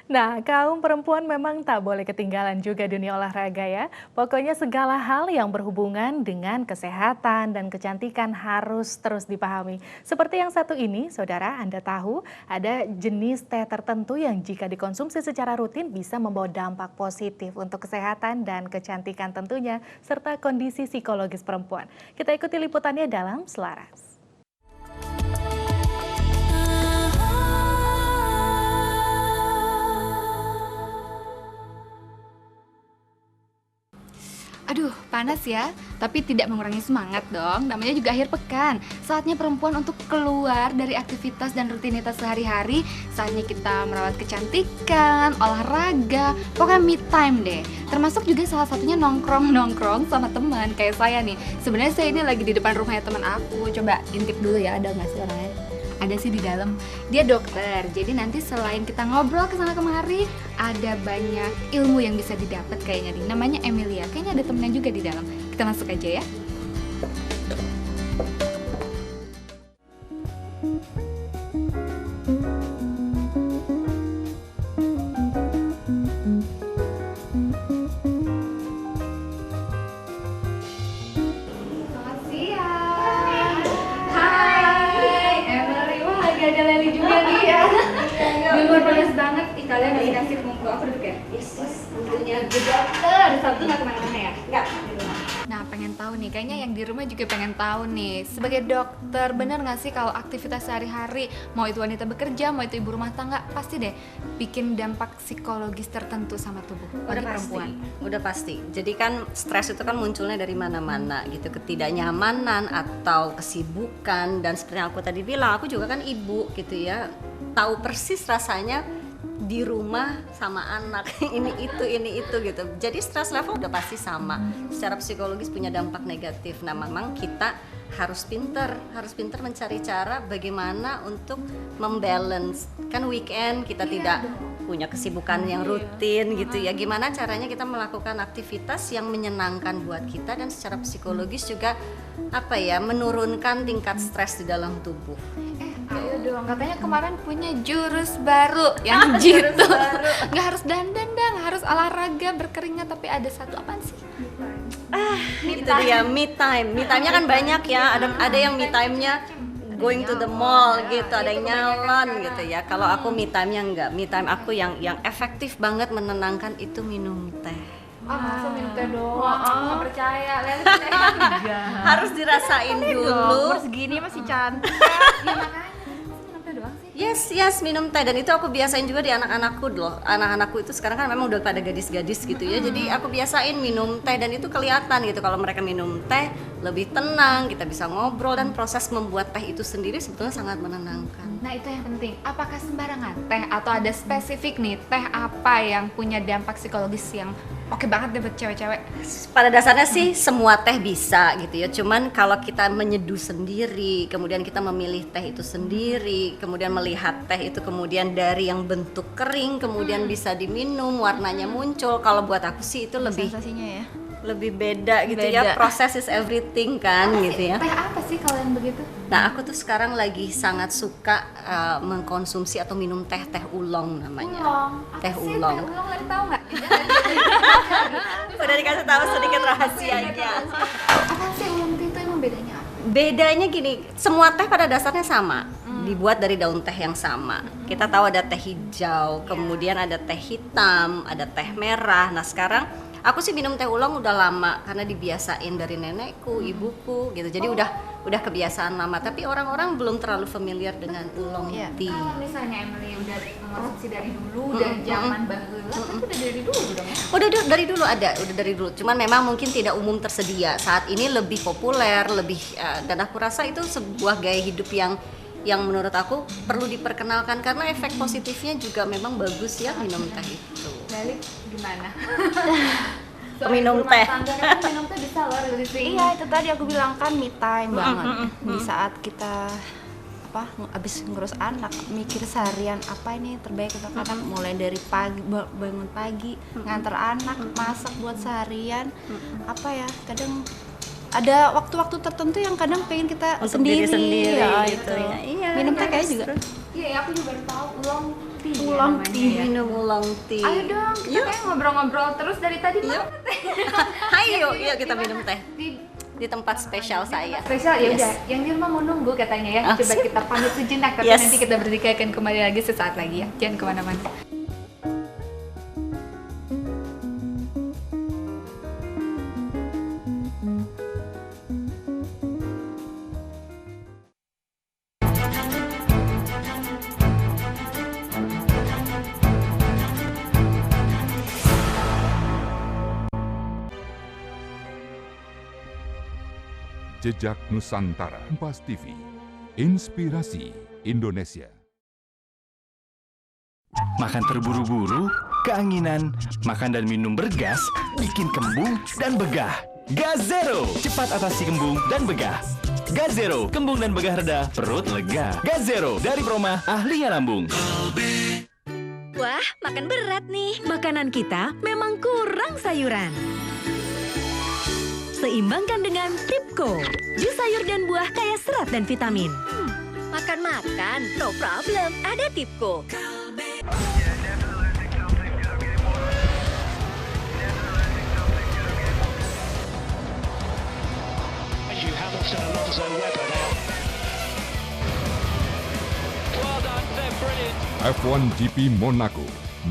Nah, kaum perempuan memang tak boleh ketinggalan juga dunia olahraga ya. Pokoknya segala hal yang berhubungan dengan kesehatan dan kecantikan harus terus dipahami. Seperti yang satu ini, saudara, Anda tahu ada jenis teh tertentu yang jika dikonsumsi secara rutin bisa membawa dampak positif untuk kesehatan dan kecantikan tentunya, serta kondisi psikologis perempuan. Kita ikuti liputannya dalam Selaras. Aduh, panas ya, tapi tidak mengurangi semangat dong. Namanya juga akhir pekan. Saatnya perempuan untuk keluar dari aktivitas dan rutinitas sehari-hari. Saatnya kita merawat kecantikan, olahraga, pokoknya me time deh. Termasuk juga salah satunya nongkrong-nongkrong sama teman kayak saya nih. Sebenarnya saya ini lagi di depan rumahnya teman aku. Coba intip dulu ya, ada nggak sih orangnya? Ada sih di dalam. Dia dokter. Jadi nanti selain kita ngobrol kesana kemari, ada banyak ilmu yang bisa didapat kayaknya nih. Namanya Emilia. Kayaknya ada temennya juga di dalam. Kita masuk aja ya. Selamat siang. Hai, Emily. Wah, lagi ada Leli juga nih ya. Di luar panas banget. Ih, kalian lagi kasih kumpul. Aku duduk ya? Yes, tentunya The dokter. Sabtu nggak kemana-mana ya? enggak. Nah, pengen tahu nih, kayaknya yang di rumah juga pengen tahu nih. Sebagai dokter, benar nggak sih kalau aktivitas sehari-hari, mau itu wanita bekerja, mau itu ibu rumah tangga, pasti deh bikin dampak psikologis tertentu sama tubuh bagi perempuan? Udah pasti. Jadi kan stres itu kan munculnya dari mana-mana gitu, ketidaknyamanan atau kesibukan, dan seperti yang aku tadi bilang, aku juga kan ibu gitu ya. Tahu persis rasanya di rumah sama anak ini itu gitu. Jadi stress level udah pasti sama. Secara psikologis punya dampak negatif. Nah, memang kita harus pinter mencari cara bagaimana untuk membalance. Kan weekend kita tidak punya kesibukan yang rutin gitu ya. Gimana caranya kita melakukan aktivitas yang menyenangkan buat kita dan secara psikologis juga menurunkan tingkat stres di dalam tubuh. Ayo dong, katanya kemarin punya jurus baru yang gitu. Nggak harus dandan dah, nggak harus olahraga berkeringat, tapi ada satu apaan sih? Itu dia me time. Me time-nya kan banyak ya. Ada yang me time-nya going to the mall gitu, ada yang nyalon gitu ya. Kalau aku me time-nya enggak. Me time aku yang efektif banget menenangkan itu minum teh. Masa minum teh doang? Nggak percaya, Leli percaya. Harus dirasain dulu. Umur segini masih cantik. Ya makanya, minum teh doang sih. Yes, minum teh, dan itu aku biasain juga di anak-anakku loh. Anak-anakku itu sekarang kan memang udah pada gadis-gadis gitu ya. Jadi aku biasain minum teh, dan itu kelihatan gitu kalau mereka minum teh lebih tenang, kita bisa ngobrol, dan proses membuat teh itu sendiri sebetulnya sangat menenangkan. Nah, itu yang penting. Apakah sembarangan teh atau ada spesifik nih teh apa yang punya dampak psikologis yang oke banget deh buat cewek-cewek? Pada dasarnya sih semua teh bisa gitu ya. Cuman kalau kita menyeduh sendiri, kemudian kita memilih teh itu sendiri, kemudian melihat teh itu kemudian dari yang bentuk kering kemudian bisa diminum, warnanya muncul. Kalau buat aku sih itu Sensasinya ya. lebih beda gitu ya. Proses is everything kan gitu ya. Teh apa sih kalau yang begitu? Nah, aku tuh sekarang lagi sangat suka mengkonsumsi atau minum teh oolong namanya. Apa Teh sih oolong. Teh oolong nggak tahu nggak? Udah dikasih tahu sedikit rahasianya. Apa sih oolong itu emang bedanya apa? Bedanya gini, semua teh pada dasarnya sama, dibuat dari daun teh yang sama. Kita tahu ada teh hijau, kemudian ada teh hitam, ada teh merah. Nah, sekarang aku sih minum teh oolong udah lama karena dibiasain dari nenekku, ibuku gitu. Jadi udah kebiasaan lama, tapi orang-orang belum terlalu familiar dengan oolong tea. Kalau misalnya Emily udah mengonsumsi dari dulu, dari zaman baheula, kan udah dari dulu dong ya? Udah dari dulu. Cuman memang mungkin tidak umum tersedia. Saat ini lebih populer, dan aku rasa itu sebuah gaya hidup yang menurut aku perlu diperkenalkan karena efek positifnya juga memang bagus ya minum teh itu. Balik gimana? Peminum Rumah teh. tangga kan minum teh bisa loh releasing. Iya, itu tadi aku bilang kan me time banget. Di saat kita abis ngurus anak, mikir seharian apa ini terbaik untuk anak, mulai dari pagi bangun pagi, nganter anak, masak buat seharian, kadang ada waktu-waktu tertentu yang kadang pengen kita Untuk sendiri, diri sendiri ya, gitu itu. ya. Iya, Minum teh iya, kayak juga Iya, aku juga baru tahu ulang tea. Oolong namanya tea. ya. Minum oolong tea. Ayo dong, kita kayak ngobrol-ngobrol terus dari tadi banget. Ayo, yuk kita minum teh Di di tempat spesial saya. spesial ya Yes. udah. Yang di rumah mau nunggu katanya ya. Ah, Coba sip. kita pamit sejenak, tapi Yes. nanti kita bertiga akan kembali lagi sesaat lagi ya. Jangan kemana-mana. Jejak Nusantara, Kompas TV, Inspirasi Indonesia. Makan terburu-buru, keanginan, makan dan minum bergas, bikin kembung dan begah. Gazero, cepat atasi kembung dan begah. Gazero, kembung dan begah reda, perut lega. Gazero, dari Proma, ahlinya lambung. Wah, makan berat nih. Makanan kita memang kurang sayuran. Seimbangkan dengan Tipco, jus sayur dan buah kaya serat dan vitamin. Makan-makan, no problem, ada Tipco. F1 GP Monaco,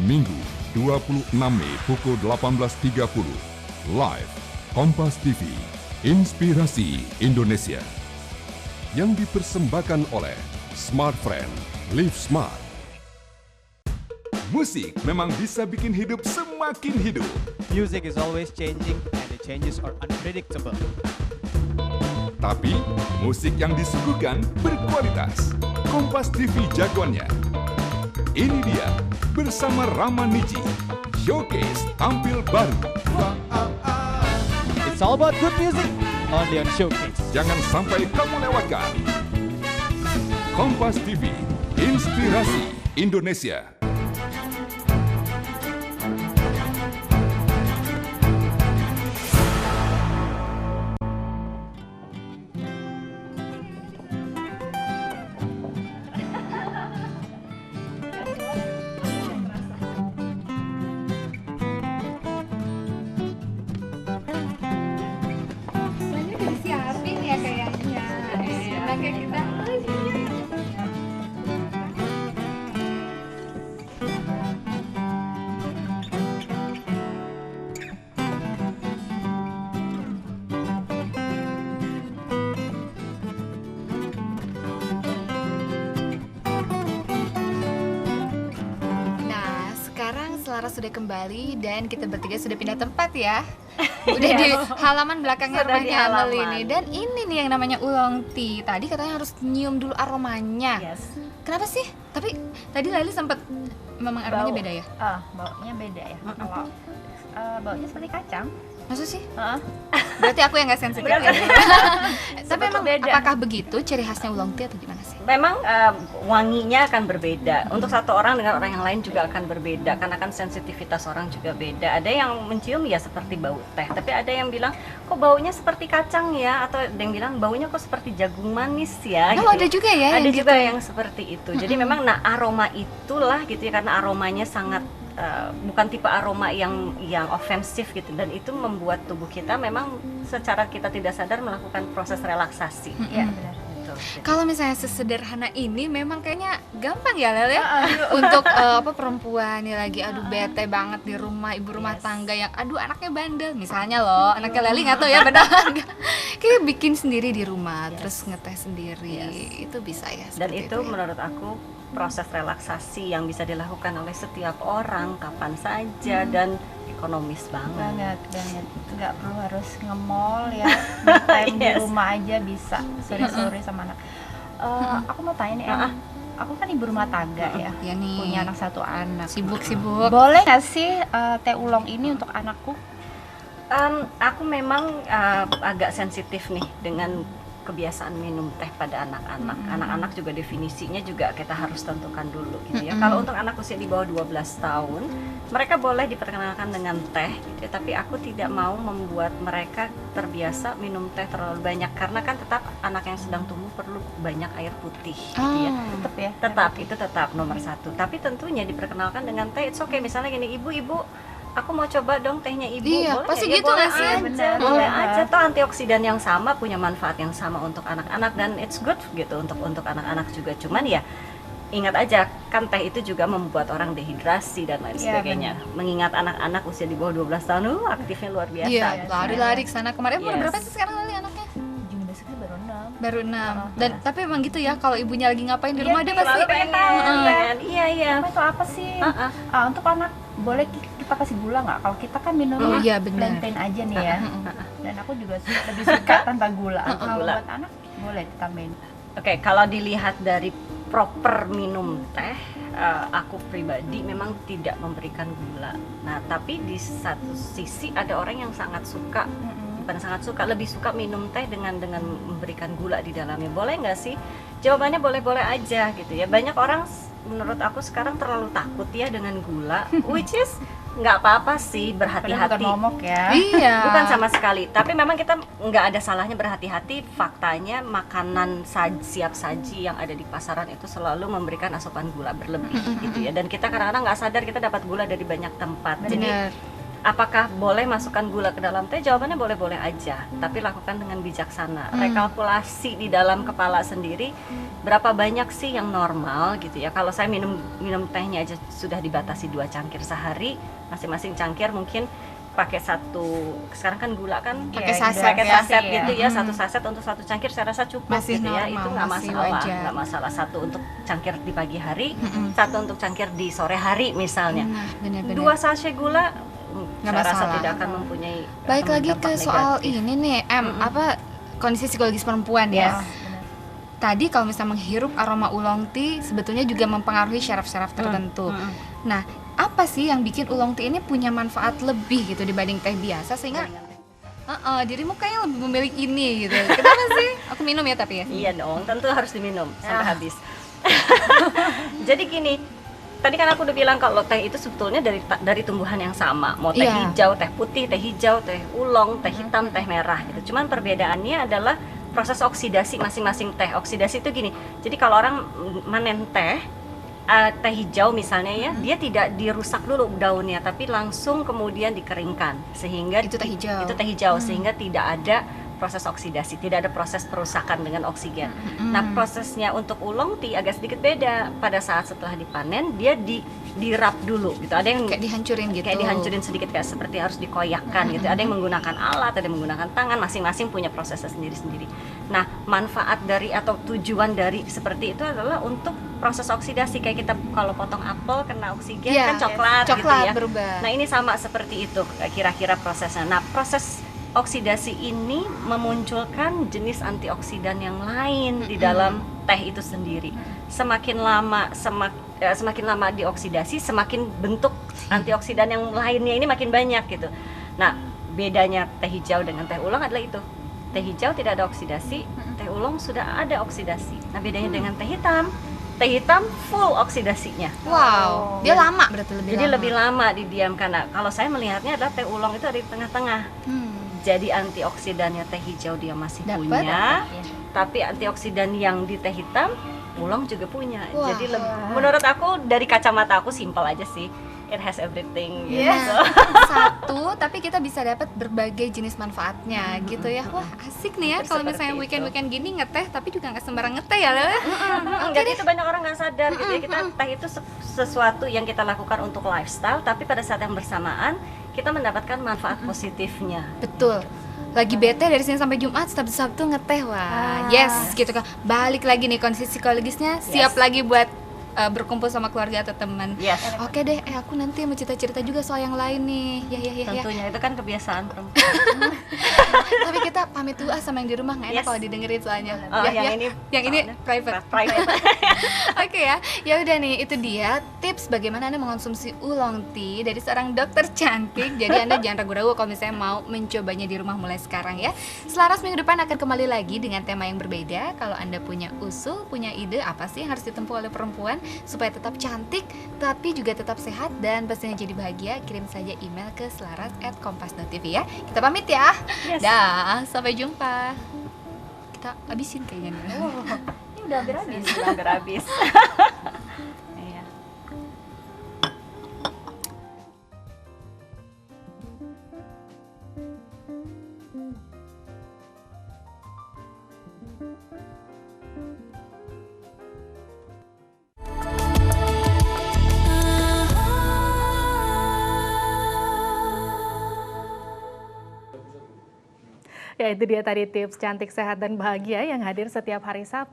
Minggu 26 Mei pukul 18.30. Live, Kompas TV, Inspirasi Indonesia. Yang dipersembahkan oleh Smart Friend, Live Smart. Musik memang bisa bikin hidup semakin hidup. Music is always changing and the changes are unpredictable. Tapi, musik yang disuguhkan berkualitas. Kompas TV jagoannya. Ini dia, bersama Rama Niji. Showcase tampil baru. It's all about good music only on Showcase. Jangan sampai kamu lewatkan. Kompas TV, Inspirasi Indonesia. Banyak udah disiapin ya kayaknya. Enak ya kita. Nah, sekarang Selaras sudah kembali dan kita bertiga sudah pindah tempat ya. Udah di halaman belakangnya Sudah di rumahnya Amel halaman. ini. Dan ini nih yang namanya oolong tea. Tadi katanya harus nyium dulu aromanya. Yes. Kenapa sih? Tapi tadi Lali sempat memang aromanya Bau. beda ya? Baunya beda ya. Kalau baunya seperti kacang. Maksud sih? Heeh. Berarti aku yang nggak sensitif ya. Tapi emang beda. apakah begitu ciri khasnya oolong tea atau gimana sih? Memang wanginya akan berbeda. Untuk satu orang dengan orang yang lain juga akan berbeda karena kan sensitivitas orang juga beda. Ada yang mencium ya seperti bau teh, tapi ada yang bilang kok baunya seperti kacang ya, atau ada yang bilang baunya kok seperti jagung manis ya. Oh, ada juga ya Ada yang juga gitu. yang seperti itu. Jadi memang aroma itulah gitu ya, karena aromanya sangat bukan tipe aroma yang ofensif gitu, dan itu membuat tubuh kita memang secara kita tidak sadar melakukan proses relaksasi. Iya, benar. Gitu. Kalau misalnya sesederhana ini memang kayaknya gampang ya Lel ya. Untuk perempuan yang lagi aduh bete banget di rumah, ibu rumah tangga yang aduh anaknya bandel misalnya loh, anaknya Leli nggak tahu ya benar nggak. Kayak bikin sendiri di rumah terus ngeteh sendiri. Itu bisa ya. Dan seperti itu ya. menurut aku proses relaksasi yang bisa dilakukan oleh setiap orang kapan saja dan ekonomis banget. Banget. Nggak perlu harus nge-mall ya. Me time di Yes. rumah aja bisa. Sore-sore sama anak. Aku mau tanya nih, Em. Aku kan ibu rumah tangga ya. Ya nih. Punya anak satu anak. Sibuk-sibuk. Boleh nggak sih teh oolong ini untuk anakku? Aku memang agak sensitif nih dengan kebiasaan minum teh pada anak-anak. Anak-anak juga definisinya juga kita harus tentukan dulu gitu ya. Kalau untuk anak usia di bawah 12 tahun, mereka boleh diperkenalkan dengan teh gitu ya, tapi aku tidak mau membuat mereka terbiasa minum teh terlalu banyak karena kan tetap anak yang sedang tumbuh perlu banyak air putih gitu ya. Tetap ya. Tetap itu tetap nomor satu. Tapi tentunya diperkenalkan dengan teh, it's okay. Misalnya gini, ibu, aku mau coba dong tehnya ibu. Iya, Boleh pasti ya? gitu Boleh nggak sih? aja, Benar, boleh benar. aja. Toh antioksidan yang sama, punya manfaat yang sama untuk anak-anak dan it's good gitu untuk anak-anak juga. Cuman ya ingat aja kan teh itu juga membuat orang dehidrasi dan lain Iya, sebagainya. Mengingat anak-anak usia di bawah 12 tahun, aktifnya luar biasa. Iya, gitu. lari-lari ke sana kemarin. Umur Yes. berapa sih sekarang Lali anaknya? Juni besoknya baru 6. Baru 6. Dan tapi emang gitu ya, kalau ibunya lagi ngapain di rumah dia pasti Selalu pengen tahu, kan? Iya. Itu apa sih? Untuk anak boleh kita kasih gula nggak? Kalau kita kan minum Oh, iya, benar. plantain aja nih ya. Dan aku juga lebih suka tanpa gula. Kalau Gula. buat anak boleh ditambahin. Oke, kalau dilihat dari proper minum teh, aku pribadi memang tidak memberikan gula. Nah, tapi di satu sisi ada orang yang sangat suka, bukan sangat suka, lebih suka minum teh dengan memberikan gula di dalamnya. Boleh nggak sih? Jawabannya boleh-boleh aja gitu ya. Banyak orang menurut aku sekarang terlalu takut ya dengan gula, which is nggak apa-apa sih, Padahal berhati-hati. bukan momok ya. Iya. Bukan sama sekali, tapi memang kita nggak ada salahnya berhati-hati. Faktanya makanan siap saji yang ada di pasaran itu selalu memberikan asupan gula berlebih gitu ya. Dan kita kadang-kadang nggak sadar kita dapat gula dari banyak tempat. Jadi Benar. apakah boleh masukkan gula ke dalam teh? Jawabannya boleh-boleh aja, tapi lakukan dengan bijaksana. Rekalkulasi di dalam kepala sendiri, berapa banyak sih yang normal gitu ya. Kalau saya minum tehnya aja sudah dibatasi 2 cangkir sehari, masing-masing cangkir mungkin pakai sekarang kan gula kan Pakai Iya, saset pakai ya. saset gitu ya, satu saset untuk 1 cangkir saya rasa cukup Masih gitu ya. normal, Itu nggak masih masalah, wajar. nggak masalah. 1 untuk cangkir di pagi hari, 1 untuk cangkir di sore hari misalnya. Nah, benar-benar. 2 sachet gula Nggak saya rasa masalah. tidak akan mempunyai Balik lagi dampak ke soal negatif. ini nih, apa kondisi psikologis perempuan ya. Tadi kalau misalnya menghirup aroma oolong tea sebetulnya juga mempengaruhi syaraf-syaraf tertentu. Nah, apa sih yang bikin oolong tea ini punya manfaat lebih gitu dibanding teh biasa sehingga dirimu kayaknya lebih memilih ini gitu. Kenapa sih? Aku minum ya tapi ya. Iya dong, tentu harus diminum sampai habis. Jadi gini, tadi kan aku udah bilang kalau teh itu sebetulnya dari tumbuhan yang sama. Mau teh Iya. hijau, teh putih, teh hijau, teh oolong, teh hitam, teh merah gitu. Cuman perbedaannya adalah proses oksidasi masing-masing teh. Oksidasi itu gini. Jadi kalau orang manen teh hijau misalnya ya, dia tidak dirusak dulu daunnya, tapi langsung kemudian dikeringkan sehingga Itu teh hijau. Itu teh hijau sehingga tidak ada proses oksidasi, tidak ada proses perusakan dengan oksigen. Nah, prosesnya untuk oolong tea agak sedikit beda. Pada saat setelah dipanen, dia dirap dulu gitu. Ada yang Kayak dihancurin gitu. kayak dihancurin sedikit, kayak seperti harus dikoyakkan gitu. Ada yang menggunakan alat, ada yang menggunakan tangan, masing-masing punya prosesnya sendiri-sendiri. Nah, manfaat dari atau tujuan dari seperti itu adalah untuk proses oksidasi. Kayak kita kalau potong apel kena oksigen Iya, kan coklat gitu coklat ya. berubah. Nah, ini sama seperti itu kira-kira prosesnya. Nah, proses oksidasi ini memunculkan jenis antioksidan yang lain di dalam teh itu sendiri. Semakin lama dioksidasi, semakin bentuk antioksidan yang lainnya ini makin banyak gitu. Nah, bedanya teh hijau dengan teh oolong adalah itu. Teh hijau tidak ada oksidasi, teh oolong sudah ada oksidasi. Nah, bedanya dengan teh hitam full oksidasinya. Wow, dia lama berarti lebih Jadi lama. lebih lama didiamkan. Nah, kalau saya melihatnya adalah teh oolong itu ada di tengah-tengah. Jadi antioksidannya teh hijau dia masih Dapat, punya, tapi antioksidan yang di teh hitam oolong juga punya. Wah. Jadi menurut aku dari kacamata aku simpel aja sih. It has everything gitu. Satu, tapi kita bisa dapat berbagai jenis manfaatnya gitu ya. Wah, asik nih ya Mungkin kalau seperti misalnya itu. weekend-weekend gini ngeteh tapi juga nggak sembarang ngeteh ya. Enggak, itu banyak orang nggak sadar gitu ya. Kita teh itu sesuatu yang kita lakukan untuk lifestyle, tapi pada saat yang bersamaan kita mendapatkan manfaat positifnya. Betul. Lagi bete dari Senin sampai Jumat, Sabtu ngeteh. Wah, yes gitu kan. Balik lagi nih kondisi psikologisnya, siap lagi buat berkumpul sama keluarga atau teman. Yes. Oke deh, aku nanti mau cerita-cerita juga soal yang lain nih. Ya. Tentunya itu kan kebiasaan perempuan. Tapi kita pamit dulu sama yang di rumah, nggak enak Yes. kalau didengerin soalnya. Oh, yang ini private. private. Oke ya, ya udah nih, itu dia tips bagaimana Anda mengonsumsi oolong tea dari seorang dokter cantik. Jadi Anda jangan ragu-ragu kalau misalnya mau mencobanya di rumah mulai sekarang ya. Selaras minggu depan akan kembali lagi dengan tema yang berbeda. Kalau Anda punya usul, punya ide apa sih yang harus ditempuh oleh perempuan supaya tetap cantik tapi juga tetap sehat dan pastinya jadi bahagia, kirim saja email ke selaras@kompas.tv ya. Kita pamit ya. Dah, sampai jumpa. Kita habisin kayaknya nih. Ini udah hampir habis. Iya. Ya itu dia tadi tips cantik, sehat, dan bahagia yang hadir setiap hari Sabtu.